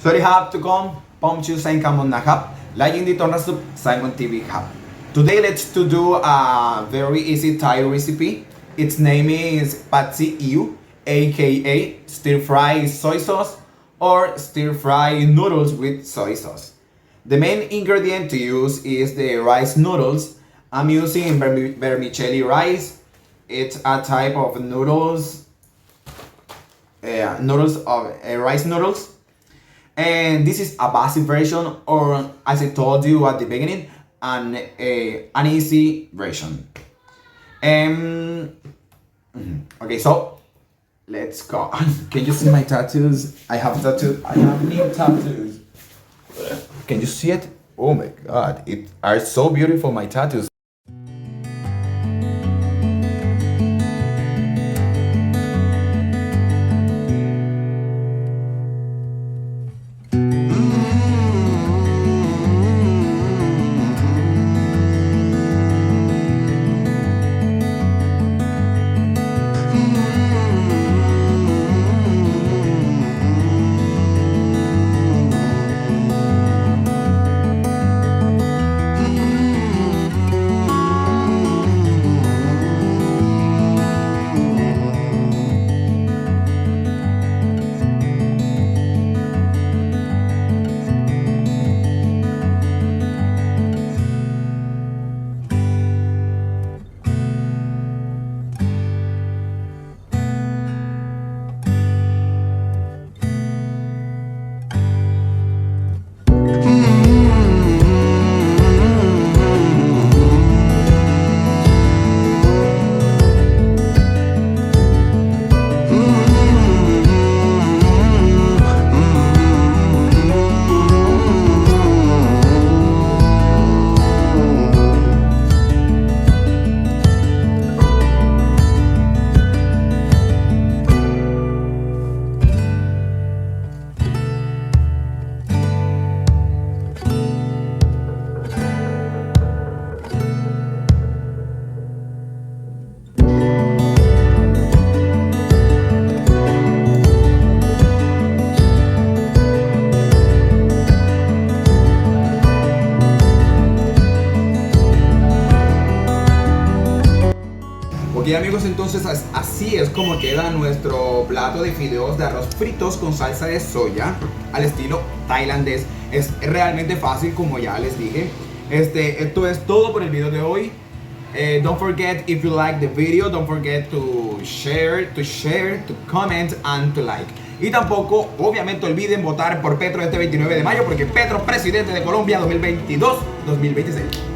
สวัสดีครับทุกคนผมชื่อไซคำมนนะครับและยินดีต้อนรับสู่ Simón TV ครับ Today let's to do a very easy Thai recipe. Its name is Potaxies, aka stir fry soy sauce or stir fry noodles with soy sauce. The main ingredient to use is the rice noodles. I'm using vermicelli rice. It's a type of noodles of rice noodles. And this is a basic version, or as I told you at the beginning, an easy version. Okay, so let's go. Can you see my tattoos? I have new tattoos. Can you see it? Oh my god, it are so beautiful, my tattoos. Ok amigos, entonces así es como queda nuestro plato de fideos de arroz fritos con salsa de soya al estilo tailandés. Es realmente fácil, como ya les dije. Esto es todo por el video de hoy. Don't forget, if you like the video, don't forget to share, to comment and to like. Y tampoco, obviamente, olviden votar por Petro este 29 de mayo, porque Petro, presidente de Colombia 2022-2026.